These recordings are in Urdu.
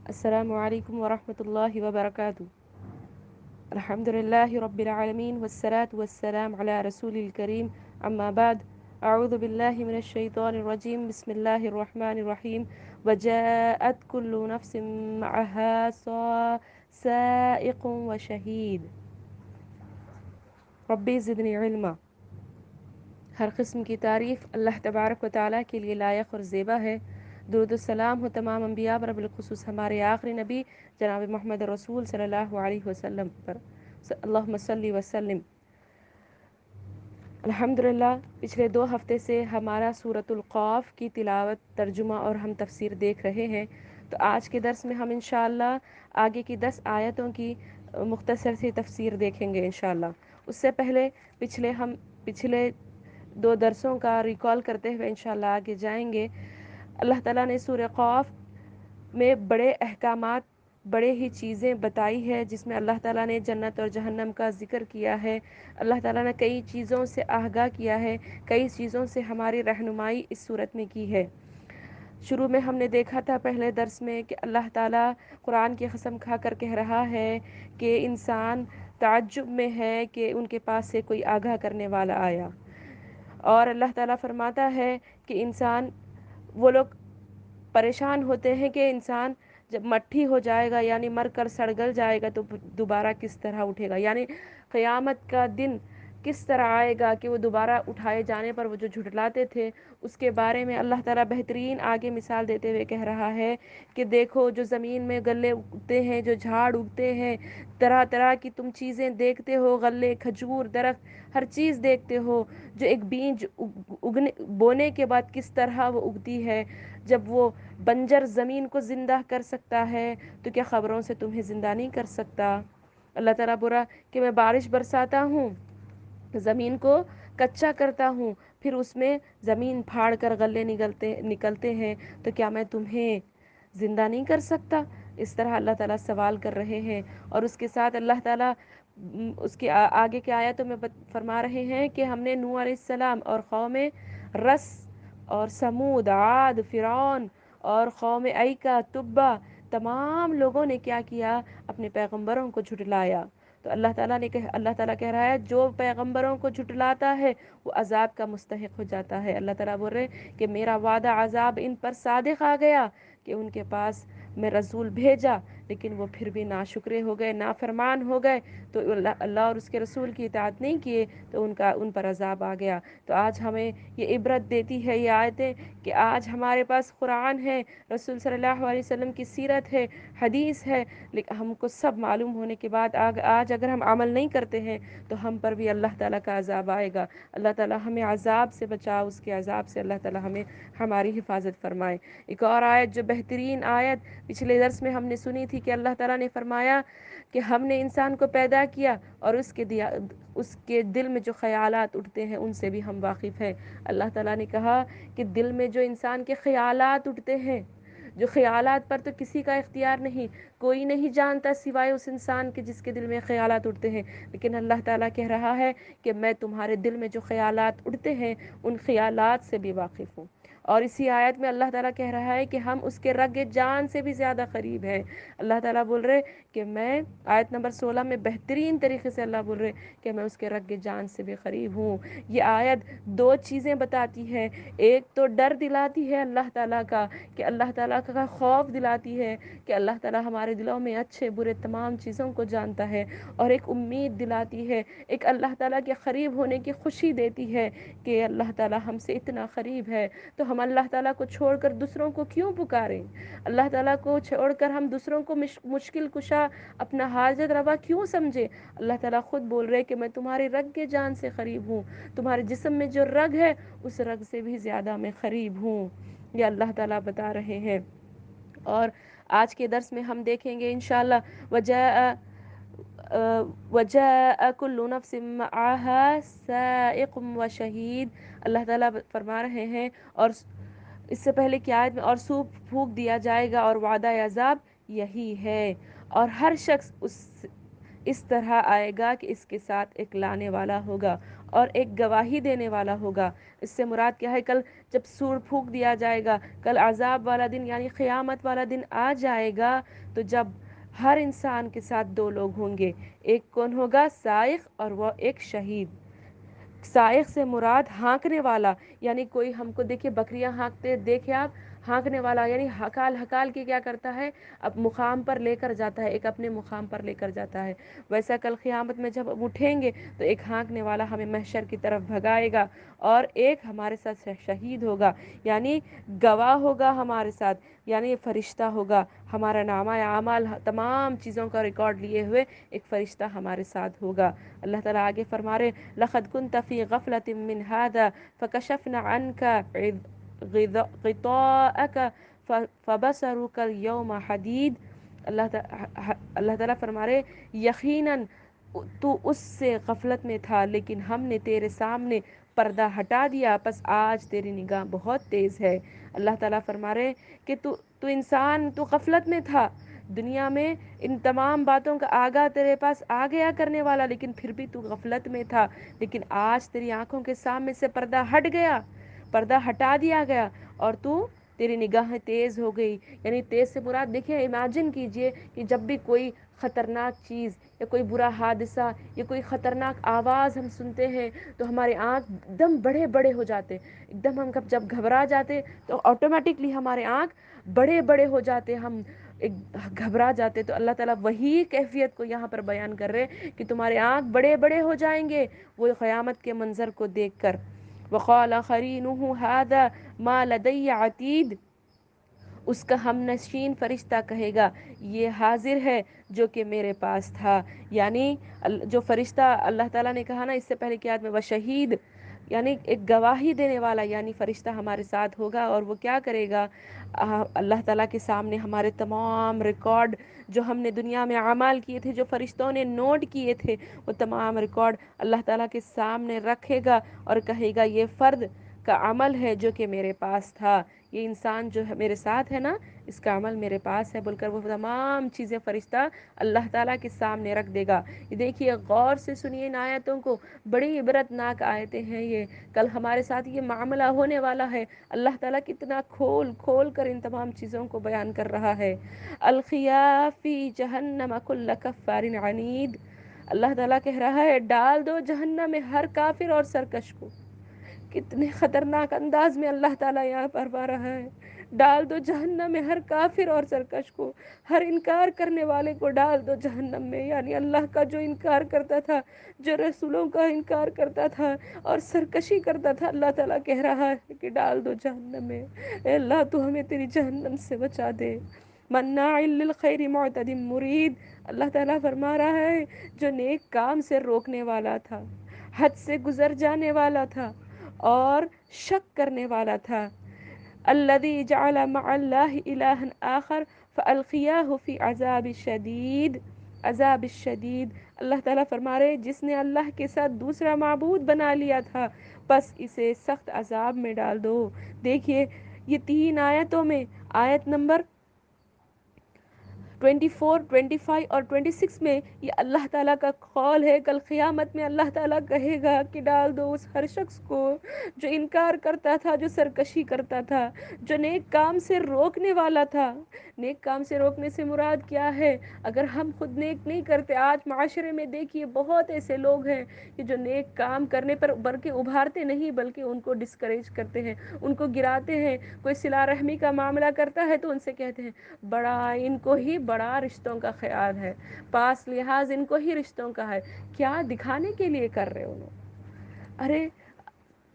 السلام علیکم ورحمۃ اللہ وبرکاتہ۔ الحمد للہ رب العالمین والصلاة والسلام علی رسول الکریم، اما بعد، اعوذ باللہ من الشیطان الرجیم، بسم اللہ الرحمن الرحیم۔ وجاءت کل نفس معها سائق وشہید۔ ربی زدنی علما۔ ہر قسم کی تعریف اللہ تبارک و تعالیٰ کے لیے لائق اور زیبا ہے۔ درود السلام ہو تمام انبیاء پر، بالخصوص ہمارے آخری نبی جناب محمد رسول صلی اللہ علیہ وسلم پر، اللہم صلی وسلم۔ الحمدللہ پچھلے 2 ہفتے سے ہمارا سورۃ القاف کی تلاوت، ترجمہ اور ہم تفسیر دیکھ رہے ہیں۔ تو آج کے درس میں ہم انشاءاللہ آگے کی 10 آیتوں کی مختصر سی تفسیر دیکھیں گے انشاءاللہ۔ اس سے پہلے پچھلے 2 درسوں کا ریکال کرتے ہوئے انشاءاللہ آگے جائیں گے۔ اللہ تعالیٰ نے سورہ قاف میں بڑے احکامات، بڑے ہی چیزیں بتائی ہے، جس میں اللہ تعالیٰ نے جنت اور جہنم کا ذکر کیا ہے۔ اللہ تعالیٰ نے کئی چیزوں سے آگاہ کیا ہے، کئی چیزوں سے ہماری رہنمائی اس صورت میں کی ہے۔ شروع میں ہم نے دیکھا تھا پہلے درس میں کہ اللہ تعالیٰ قرآن کی قسم کھا کر کہہ رہا ہے کہ انسان تعجب میں ہے کہ ان کے پاس سے کوئی آگاہ کرنے والا آیا، اور اللہ تعالیٰ فرماتا ہے کہ وہ لوگ پریشان ہوتے ہیں کہ انسان جب مٹھی ہو جائے گا، یعنی مر کر سڑگل جائے گا، تو دوبارہ کس طرح اٹھے گا، یعنی قیامت کا دن کس طرح آئے گا کہ وہ دوبارہ اٹھائے جانے پر وہ جو جھٹلاتے تھے، اس کے بارے میں اللہ تعالیٰ بہترین آگے مثال دیتے ہوئے کہہ رہا ہے کہ دیکھو جو زمین میں غلے اگتے ہیں، جو جھاڑ اگتے ہیں، طرح طرح کی تم چیزیں دیکھتے ہو، غلے، کھجور، درخت، ہر چیز دیکھتے ہو، جو ایک بیج بونے کے بعد کس طرح وہ اگتی ہے، جب وہ بنجر زمین کو زندہ کر سکتا ہے تو کیا خبروں سے تمہیں زندہ نہیں کر سکتا۔ اللہ تعالیٰ برا کہ میں بارش برساتا ہوں، زمین کو کچا کرتا ہوں، پھر اس میں زمین پھاڑ کر غلے نکلتے ہیں، تو کیا میں تمہیں زندہ نہیں کر سکتا۔ اس طرح اللہ تعالیٰ سوال کر رہے ہیں، اور اس کے ساتھ اللہ تعالیٰ اس کے آگے کے آیتوں میں فرما رہے ہیں کہ ہم نے نوح علیہ السلام اور قوم رس اور سمود، عاد، فرعون اور قوم ایکا، تبا، تمام لوگوں نے کیا کیا، اپنے پیغمبروں کو جھٹلایا۔ تو اللہ تعالیٰ کہہ رہا ہے جو پیغمبروں کو جھٹلاتا ہے وہ عذاب کا مستحق ہو جاتا ہے۔ اللہ تعالیٰ بول رہے کہ میرا وعدہ عذاب ان پر صادق آ گیا کہ ان کے پاس میں رسول بھیجا، لیکن وہ پھر بھی ناشکرے ہو گئے، نافرمان ہو گئے، تو اللہ اور اس کے رسول کی اطاعت نہیں کیے تو ان پر عذاب آ گیا۔ تو آج ہمیں یہ عبرت دیتی ہے یہ آیتیں کہ آج ہمارے پاس قرآن ہے، رسول صلی اللہ علیہ وسلم کی سیرت ہے، حدیث ہے، لیکن ہم کو سب معلوم ہونے کے بعد آج اگر ہم عمل نہیں کرتے ہیں تو ہم پر بھی اللہ تعالیٰ کا عذاب آئے گا۔ اللہ تعالیٰ ہمیں عذاب سے بچاؤ، اس کے عذاب سے اللہ تعالیٰ ہماری حفاظت فرمائے۔ ایک اور آیت جو بہترین آیت پچھلے درس میں ہم نے سنی تھی کہ اللہ تعالیٰ نے فرمایا کہ ہم نے انسان کو پیدا کیا اور اس کے دل میں جو خیالات اٹھتے ہیں ان سے بھی ہم واقف ہیں۔ اللہ تعالیٰ نے کہا کہ دل میں جو انسان کے خیالات اٹھتے ہیں، جو خیالات پر تو کسی کا اختیار نہیں، کوئی نہیں جانتا سوائے اس انسان کے جس کے دل میں خیالات اٹھتے ہیں، لیکن اللہ تعالیٰ کہہ رہا ہے کہ میں تمہارے دل میں جو خیالات اٹھتے ہیں ان خیالات سے بھی واقف ہوں۔ اور اسی آیت میں اللہ تعالیٰ کہہ رہا ہے کہ ہم اس کے رگ جان سے بھی زیادہ قریب ہیں۔ اللہ تعالیٰ بول رہے کہ میں آیت نمبر 16 میں بہترین طریقے سے اللہ بول رہے کہ میں اس کے رگ جان سے بھی قریب ہوں۔ یہ آیت 2 چیزیں بتاتی ہے، ایک تو ڈر دلاتی ہے اللہ تعالیٰ کا کہ اللہ تعالیٰ کا خوف دلاتی ہے کہ اللہ تعالیٰ ہمارے دلوں میں اچھے برے تمام چیزوں کو جانتا ہے، اور ایک امید دلاتی ہے، ایک اللہ تعالیٰ کے قریب ہونے کی خوشی دیتی ہے کہ اللہ تعالیٰ ہم سے اتنا قریب ہے تو ہم اللہ تعالیٰ کو چھوڑ کر دوسروں کو کیوں پکاریں، اللہ تعالیٰ کو چھوڑ کر ہم دوسروں کو مشکل کشا، اپنا حاجت روا کیوں سمجھے۔ اللہ تعالیٰ خود بول رہے کہ میں تمہارے رگ کے جان سے قریب ہوں، تمہارے جسم میں جو رگ ہے اس رگ سے بھی زیادہ میں قریب ہوں، یہ اللہ تعالیٰ بتا رہے ہیں۔ اور آج کے درس میں ہم دیکھیں گے انشاءاللہ وجاء کل نفس معها سائق و شہید۔ اللہ تعالیٰ فرما رہے ہیں، اور اس سے پہلے کی آیت میں اور سوپ پھونک دیا جائے گا اور وعدہ عذاب یہی ہے، اور ہر شخص اس طرح آئے گا کہ اس کے ساتھ ایک لانے والا ہوگا، اور ایک گواہی دینے والا ہوگا۔ اس سے مراد کیا ہے؟ کل جب سور پھونک دیا جائے گا، کل عذاب والا دن یعنی قیامت والا دن آ جائے گا، تو جب ہر انسان کے ساتھ دو لوگ ہوں گے، ایک کون ہوگا؟ سائق، اور وہ ایک شہید۔ سائق سے مراد ہانکنے والا، یعنی کوئی ہم کو دیکھیے بکریاں ہانکتے دیکھے آپ، ہانکنے والا یعنی ہکال ہکال کے کیا کرتا ہے؟ اب مقام پر لے کر جاتا ہے، ایک اپنے مقام پر لے کر جاتا ہے۔ ویسا کل قیامت میں جب ہم اٹھیں گے تو ایک ہانکنے والا ہمیں محشر کی طرف بھگائے گا، اور ایک ہمارے ساتھ شہید ہوگا، یعنی گواہ ہوگا ہمارے ساتھ، یعنی فرشتہ ہوگا، ہمارا نامہ اعمال تمام چیزوں کا ریکارڈ لیے ہوئے ایک فرشتہ ہمارے ساتھ ہوگا۔ اللہ تعالیٰ آگے فرما رہے لَقَدْ كُنْتَ فِي غَفْلَةٍ مِّنْ هَذَا فَكَشَفْنَا عَنْكَ غِطَاءَكَ فَبَصَرُكَ الْيَوْمَ حَدِيدٌ۔ اللہ تعالیٰ فرما رہے یقیناً تو اس سے غفلت میں تھا، لیکن ہم نے تیرے سامنے پردہ ہٹا دیا، پس آج تیری نگاہ بہت تیز ہے۔ اللہ تعالیٰ فرما رہے کہ تو انسان، تو غفلت میں تھا، دنیا میں ان تمام باتوں کا آگاہ تیرے پاس آ گیا کرنے والا، لیکن پھر بھی تو غفلت میں تھا، لیکن آج تیری آنکھوں کے سامنے سے پردہ ہٹ گیا، پردہ ہٹا دیا گیا، اور تیری نگاہیں تیز ہو گئی۔ یعنی تیز سے مراد دیکھیں، امیجن کیجئے کہ جب بھی کوئی خطرناک چیز یا کوئی برا حادثہ یا کوئی خطرناک آواز ہم سنتے ہیں تو ہمارے آنکھ ایک دم بڑے بڑے ہو جاتے، ایک دم ہم جب گھبرا جاتے تو آٹومیٹکلی ہمارے آنکھ بڑے بڑے ہو جاتے، ہم ایک گھبرا جاتے۔ تو اللہ تعالیٰ وہی کیفیت کو یہاں پر بیان کر رہے کہ تمہارے آنکھ بڑے بڑے ہو جائیں گے وہ قیامت کے منظر کو دیکھ کر۔ وَقَالَ قَرِينُهُ هَذَا مَا لَدَيَّ عَتِيدٌ، اس کا ہم نشین فرشتہ کہے گا یہ حاضر ہے جو کہ میرے پاس تھا، یعنی جو فرشتہ اللہ تعالیٰ نے کہا نا اس سے پہلے کی آیت میں وشہید، یعنی ایک گواہی دینے والا، یعنی فرشتہ ہمارے ساتھ ہوگا، اور وہ کیا کرے گا؟ اللہ تعالیٰ کے سامنے ہمارے تمام ریکارڈ جو ہم نے دنیا میں اعمال کیے تھے، جو فرشتوں نے نوٹ کیے تھے، وہ تمام ریکارڈ اللہ تعالیٰ کے سامنے رکھے گا اور کہے گا یہ فرد کا عمل ہے جو کہ میرے پاس تھا، یہ انسان جو ہے میرے ساتھ ہے نا، اس کا عمل میرے پاس ہے، بول کر وہ تمام چیزیں فرشتہ اللہ تعالیٰ کے سامنے رکھ دے گا۔ یہ دیکھیے غور سے سنیے ان آیتوں کو، بڑی عبرت ناک آیتیں ہیں یہ، کل ہمارے ساتھ یہ معاملہ ہونے والا ہے۔ اللہ تعالیٰ کتنا کھول کھول کر ان تمام چیزوں کو بیان کر رہا ہے۔ القیا فی جہنم کل کفار عنید، اللہ تعالیٰ کہہ رہا ہے ڈال دو جہنم میں ہر کافر اور سرکش کو۔ کتنے خطرناک انداز میں اللہ تعالیٰ یہاں فرما رہا ہے، ڈال دو جہنم میں ہر کافر اور سرکش کو، ہر انکار کرنے والے کو ڈال دو جہنم میں، یعنی اللہ کا جو انکار کرتا تھا، جو رسولوں کا انکار کرتا تھا اور سرکشی کرتا تھا، اللہ تعالیٰ کہہ رہا ہے کہ ڈال دو جہنم میں۔ اے اللہ تو ہمیں تیری جہنم سے بچا دے۔ مناع للخیر معتد مرید، اللہ تعالیٰ فرما رہا ہے جو نیک کام سے روکنے والا تھا، حد سے گزر جانے والا تھا اور شک کرنے والا تھا، الذی جعل مع اللہ الہا آخر فالقیاہ فی عذاب شدید، عذاب الشدید، اللہ تعالیٰ فرما رہے جس نے اللہ کے ساتھ دوسرا معبود بنا لیا تھا بس اسے سخت عذاب میں ڈال دو۔ دیکھیے یہ تین آیتوں میں، آیت نمبر 24، 25 اور 26 میں یہ اللہ تعالیٰ کا قول ہے، کل قیامت میں اللہ تعالیٰ کہے گا کہ ڈال دو اس ہر شخص کو جو انکار کرتا تھا، جو سرکشی کرتا تھا، جو نیک کام سے روکنے والا تھا۔ نیک کام سے روکنے سے مراد کیا ہے؟ اگر ہم خود نیک نہیں کرتے، آج معاشرے میں دیکھیے بہت ایسے لوگ ہیں کہ جو نیک کام کرنے پر بلکہ ابھارتے نہیں، بلکہ ان کو ڈسکریج کرتے ہیں، ان کو گراتے ہیں۔ کوئی صلہ رحمی کا معاملہ کرتا ہے تو ان سے کہتے ہیں بڑا ان کو ہی بڑا رشتوں کا خیال ہے، پاس لحاظ ان کو ہی رشتوں کا ہے۔ کیا دکھانے کے لیے کر رہے انہوں؟ ارے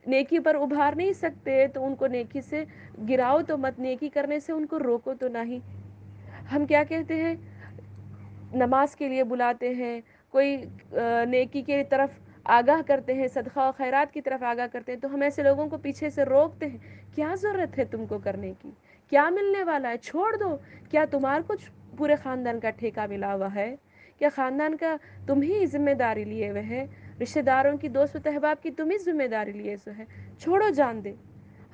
نیکی پر ابھار نہیں سکتے تو ان کو نیکی سے گراؤ تو مت، نیکی کرنے سے ان کو روکو تو نہیں۔ ہم کیا کہتے ہیں؟ نماز کے لیے بلاتے ہیں، کوئی نیکی کے طرف آگاہ کرتے ہیں، صدقہ و خیرات کی طرف آگاہ کرتے ہیں تو ہم ایسے لوگوں کو پیچھے سے روکتے ہیں، کیا ضرورت ہے تم کو کرنے کی؟ کیا ملنے والا ہے؟ چھوڑ دو۔ کیا تمہار کچھ پورے خاندان کا ٹھیکہ ملا ہوا ہے؟ کیا خاندان کا تم ہی ذمہ داری لیے ہوئے ہے؟ رشتہ داروں کی، دوست و احباب کی تم ہی ذمہ داری لیے ہوئے ہے؟ چھوڑو، جان دے۔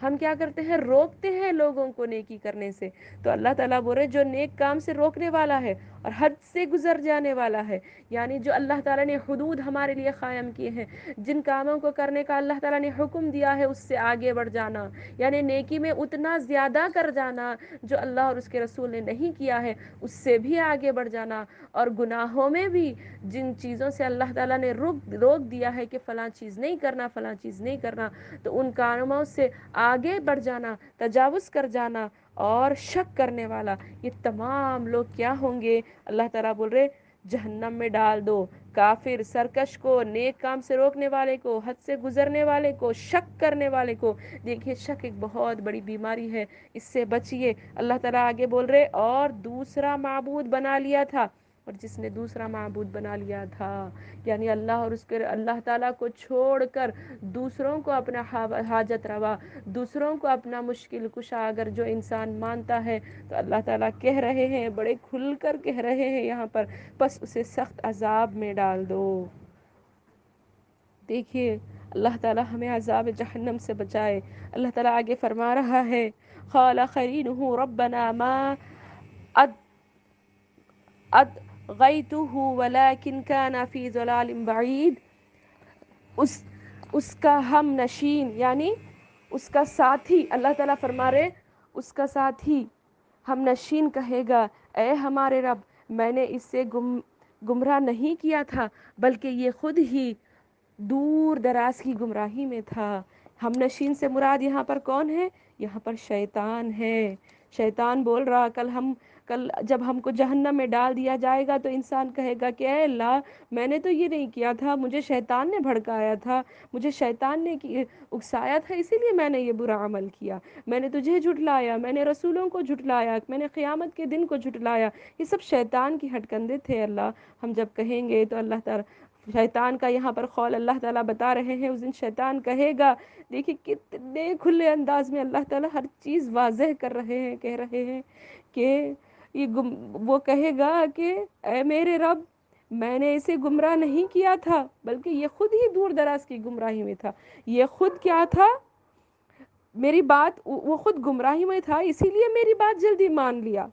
ہم کیا کرتے ہیں؟ روکتے ہیں لوگوں کو نیکی کرنے سے۔ تو اللہ تعالیٰ بول رہے جو نیک کام سے روکنے والا ہے اور حد سے گزر جانے والا ہے، یعنی جو اللہ تعالیٰ نے حدود ہمارے لیے قائم کیے ہیں، جن کاموں کو کرنے کا اللہ تعالیٰ نے حکم دیا ہے، اس سے آگے بڑھ جانا، یعنی نیکی میں اتنا زیادہ کر جانا جو اللہ اور اس کے رسول نے نہیں کیا ہے، اس سے بھی آگے بڑھ جانا، اور گناہوں میں بھی جن چیزوں سے اللہ تعالیٰ نے روک دیا ہے کہ فلاں چیز نہیں کرنا، فلاں چیز نہیں کرنا، تو ان کاموں سے آگے بڑھ جانا، تجاوز کر جانا، اور شک کرنے والا، یہ تمام لوگ کیا ہوں گے؟ اللہ تعالیٰ بول رہے جہنم میں ڈال دو۔ کافر، سرکش کو، نیک کام سے روکنے والے کو، حد سے گزرنے والے کو، شک کرنے والے کو، دیکھیے شک ایک بہت بڑی بیماری ہے، اس سے بچیے۔ اللہ تعالیٰ آگے بول رہے اور دوسرا معبود بنا لیا تھا، اور جس نے دوسرا معبود بنا لیا تھا، یعنی اللہ اور اس کے اللہ تعالیٰ کو چھوڑ کر دوسروں کو اپنا حاجت روا، دوسروں کو اپنا مشکل کشا اگر جو انسان مانتا ہے، تو اللہ تعالیٰ کہہ رہے ہیں، بڑے کھل کر کہہ رہے ہیں یہاں پر، بس اسے سخت عذاب میں ڈال دو۔ دیکھیے اللہ تعالیٰ ہمیں عذاب جہنم سے بچائے۔ اللہ تعالیٰ آگے فرما رہا ہے قال قرینہ ربنا ما اطغیتہ ولکن کان فی ضلال بعید، اس کا ہم نشین یعنی اس کا ساتھی، اللہ تعالیٰ فرما رہے اس کا ساتھی ہم نشین کہے گا اے ہمارے رب، میں نے اس سے گمراہ نہیں کیا تھا، بلکہ یہ خود ہی دور دراز کی گمراہی میں تھا۔ ہم نشین سے مراد یہاں پر کون ہے؟ یہاں پر شیطان ہے۔ شیطان بول رہا کل جب ہم کو جہنم میں ڈال دیا جائے گا تو انسان کہے گا کہ اے اللہ، میں نے تو یہ نہیں کیا تھا، مجھے شیطان نے بھڑکایا تھا، مجھے شیطان نے اکسایا تھا، اسی لیے میں نے یہ برا عمل کیا، میں نے تجھے جھٹلایا، میں نے رسولوں کو جھٹلایا، میں نے قیامت کے دن کو جھٹلایا، یہ سب شیطان کی ہٹ کندے تھے اللہ۔ ہم جب کہیں گے تو اللہ تعالیٰ شیطان کا یہاں پر قول اللہ تعالیٰ بتا رہے ہیں، اس دن شیطان کہے گا، دیکھیں کتنے کھلے انداز میں اللہ تعالیٰ ہر چیز واضح کر رہے ہیں، کہہ رہے ہیں کہ وہ کہے گا کہ اے میرے رب، میں نے اسے گمراہ نہیں کیا تھا، بلکہ یہ خود ہی دور دراز کی گمراہی میں تھا، یہ خود کیا تھا، میری بات، وہ خود گمراہی میں تھا، اسی لیے میری بات جلدی مان لیا۔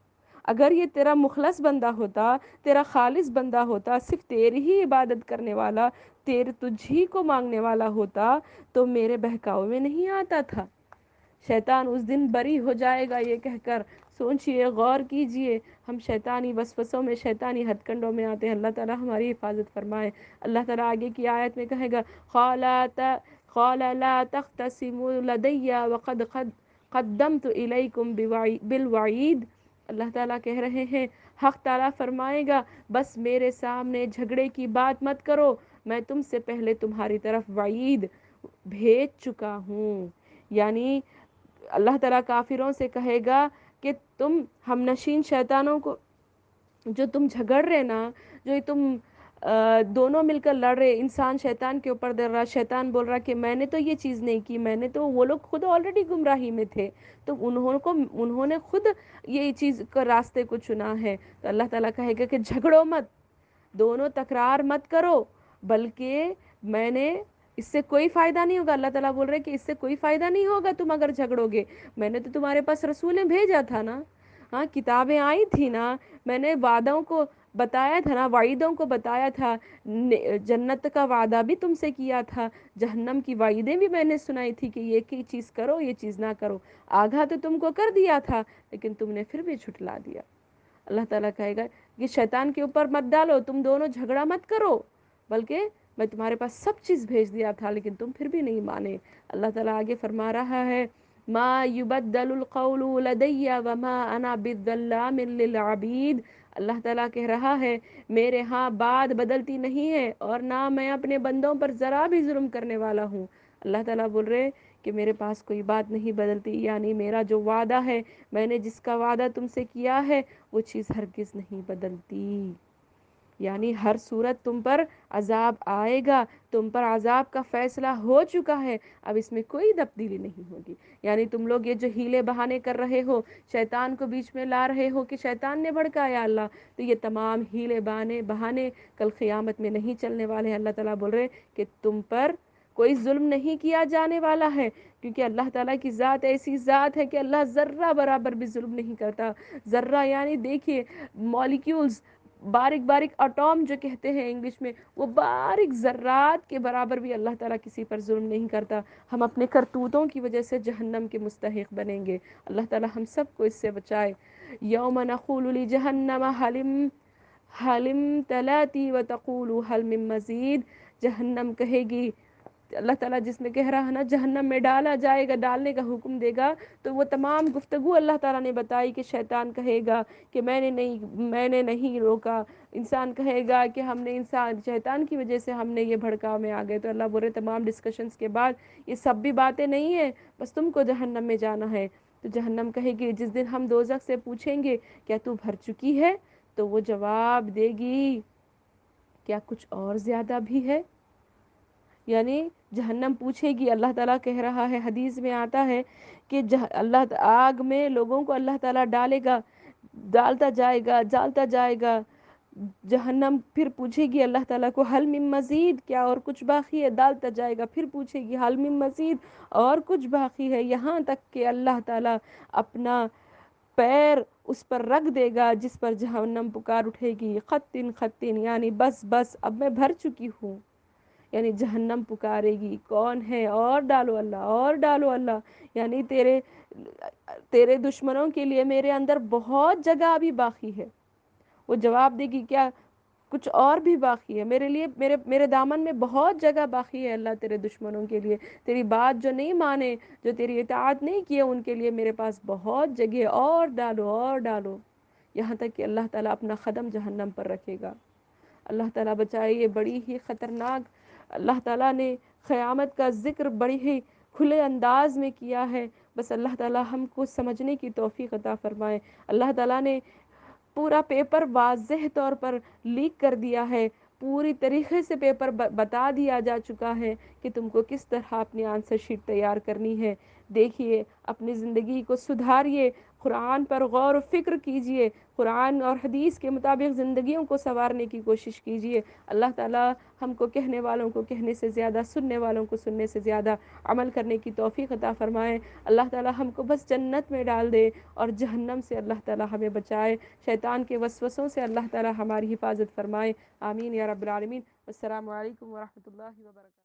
اگر یہ تیرا مخلص بندہ ہوتا، تیرا خالص بندہ ہوتا، صرف تیری ہی عبادت کرنے والا، تجھ ہی کو مانگنے والا ہوتا، تو میرے بہکاؤ میں نہیں آتا تھا۔ شیطان اس دن بری ہو جائے گا یہ کہہ کر، سوچئے، غور کیجئے، ہم شیطانی وسوسوں میں، شیطانی ہتھ کنڈوں میں آتے ہیں، اللہ تعالیٰ ہماری حفاظت فرمائے۔ اللہ تعالیٰ آگے کی آیت میں کہے گا قال لا تختصموا لدي وقد قدمت الیکم بالوعید، اللہ تعالیٰ کہہ رہے ہیں، حق تعالیٰ فرمائے گا بس میرے سامنے جھگڑے کی بات مت کرو، میں تم سے پہلے تمہاری طرف وعید بھیج چکا ہوں۔ یعنی اللہ تعالیٰ کافروں سے کہے گا کہ تم ہم نشین شیطانوں کو جو تم جھگڑ رہے نا، جو تم دونوں مل کر لڑ رہے، انسان شیطان کے اوپر ڈر رہا، شیطان بول رہا کہ میں نے تو یہ چیز نہیں کی، میں نے تو، وہ لوگ خود آلریڈی گمراہی میں تھے، تو انہوں نے خود یہ چیز کا راستے کو چنا ہے، تو اللہ تعالیٰ کہے گا کہ جھگڑو مت، دونوں تکرار مت کرو، بلکہ میں نے اس سے کوئی فائدہ نہیں ہوگا، اللہ تعالیٰ بول رہے کہ اس سے کوئی فائدہ نہیں ہوگا تم اگر جھگڑو گے، میں نے تو تمہارے پاس رسولیں بھیجا تھا نا، ہاں کتابیں آئی تھی نا، میں نے وعدوں کو بتایا تھا نا، وعیدوں کو بتایا تھا، جنت کا وعدہ بھی تم سے کیا تھا، جہنم کی وعیدیں بھی میں نے سنائی تھی کہ یہ کی چیز کرو، یہ چیز نہ کرو، آگاہ تو تم کو کر دیا تھا، لیکن تم نے پھر بھی جھٹلا دیا۔ اللہ تعالیٰ کہے گا کہ شیطان کے اوپر مت ڈالو، تم دونوں جھگڑا مت کرو، بلکہ میں تمہارے پاس سب چیز بھیج دیا تھا، لیکن تم پھر بھی نہیں مانے۔ اللہ تعالیٰ آگے فرما رہا ہے ما يبدل القول لدي وما انا بظلام للعبید، اللہ تعالیٰ کہہ رہا ہے میرے ہاں بات بدلتی نہیں ہے، اور نہ میں اپنے بندوں پر ذرا بھی ظلم کرنے والا ہوں۔ اللہ تعالیٰ بول رہے کہ میرے پاس کوئی بات نہیں بدلتی، یعنی میرا جو وعدہ ہے، میں نے جس کا وعدہ تم سے کیا ہے، وہ چیز ہرگز نہیں بدلتی، یعنی ہر صورت تم پر عذاب آئے گا، تم پر عذاب کا فیصلہ ہو چکا ہے، اب اس میں کوئی تبدیلی نہیں ہوگی۔ یعنی تم لوگ یہ جو ہیلے بہانے کر رہے ہو، شیطان کو بیچ میں لا رہے ہو کہ شیطان نے بھڑکایا اللہ، تو یہ تمام ہیلے بہانے کل قیامت میں نہیں چلنے والے ہیں۔ اللہ تعالیٰ بول رہے کہ تم پر کوئی ظلم نہیں کیا جانے والا ہے، کیونکہ اللہ تعالیٰ کی ذات ایسی ذات ہے کہ اللہ ذرہ برابر بھی ظلم نہیں کرتا۔ ذرہ یعنی دیکھیے مالیکیولز، باریک باریک اٹوم جو کہتے ہیں انگلش میں، وہ باریک ذرات کے برابر بھی اللہ تعالیٰ کسی پر ظلم نہیں کرتا۔ ہم اپنے کرتوتوں کی وجہ سے جہنم کے مستحق بنیں گے۔ اللہ تعالیٰ ہم سب کو اس سے بچائے۔ یوم نقول لجہنم حلم تلاتی وتقول حل من مزید، جہنم کہے گی، اللہ تعالیٰ جس میں کہہ رہا ہے نا جہنم میں ڈالا جائے گا، ڈالنے کا حکم دے گا، تو وہ تمام گفتگو اللہ تعالیٰ نے بتائی کہ شیطان کہے گا کہ میں نے نہیں روکا، انسان کہے گا کہ شیطان کی وجہ سے ہم نے یہ بھڑکاؤ میں آ گئے۔ تو اللہ بولے تمام ڈسکشنز کے بعد یہ سب بھی باتیں نہیں ہیں، بس تم کو جہنم میں جانا ہے۔ تو جہنم کہے گی، جس دن ہم دوزخ سے پوچھیں گے کیا تو بھر چکی ہے، تو وہ جواب دے گی کیا کچھ اور زیادہ بھی ہے؟ یعنی جہنم پوچھے گی، اللہ تعالیٰ کہہ رہا ہے، حدیث میں آتا ہے کہ آگ میں لوگوں کو اللہ تعالیٰ ڈالتا جائے گا۔ جہنم پھر پوچھے گی اللہ تعالیٰ کو حل من مزید، کیا اور کچھ باقی ہے؟ ڈالتا جائے گا، پھر پوچھے گی حل من مزید، اور کچھ باقی ہے؟ یہاں تک کہ اللہ تعالیٰ اپنا پیر اس پر رکھ دے گا جس پر جہنم پکار اٹھے گی، خطن خطن، یعنی بس بس اب میں بھر چکی ہوں۔ یعنی جہنم پکارے گی، کون ہے؟ اور ڈالو اللہ، اور ڈالو اللہ، یعنی تیرے دشمنوں کے لیے میرے اندر بہت جگہ ابھی باقی ہے۔ وہ جواب دے گی کیا کچھ اور بھی باقی ہے؟ میرے لیے میرے دامن میں بہت جگہ باقی ہے اللہ تیرے دشمنوں کے لیے، تیری بات جو نہیں مانے، جو تیری اطاعت نہیں کیے، ان کے لیے میرے پاس بہت جگہ، اور ڈالو اور ڈالو، یہاں تک کہ اللہ تعالیٰ اپنا قدم جہنم پر رکھے گا۔ اللہ تعالیٰ بچائے، یہ بڑی ہی خطرناک، اللہ تعالیٰ نے قیامت کا ذکر بڑی ہی کھلے انداز میں کیا ہے، بس اللہ تعالیٰ ہم کو سمجھنے کی توفیق عطا فرمائے۔ اللہ تعالیٰ نے پورا پیپر واضح طور پر لیک کر دیا ہے، پوری طریقے سے پیپر بتا دیا جا چکا ہے کہ تم کو کس طرح اپنی آنسر شیٹ تیار کرنی ہے۔ دیکھیے، اپنی زندگی کو سدھاریے، قرآن پر غور و فکر کیجئے، قرآن اور حدیث کے مطابق زندگیوں کو سنوارنے کی کوشش کیجئے۔ اللہ تعالیٰ ہم کو کہنے والوں کو کہنے سے زیادہ، سننے والوں کو سننے سے زیادہ عمل کرنے کی توفیق عطا فرمائے۔ اللہ تعالیٰ ہم کو بس جنت میں ڈال دے، اور جہنم سے اللہ تعالیٰ ہمیں بچائے، شیطان کے وسوسوں سے اللہ تعالیٰ ہماری حفاظت فرمائے۔ آمین یا رب العالمین۔ السلام علیکم ورحمۃ اللہ وبرکاتہ۔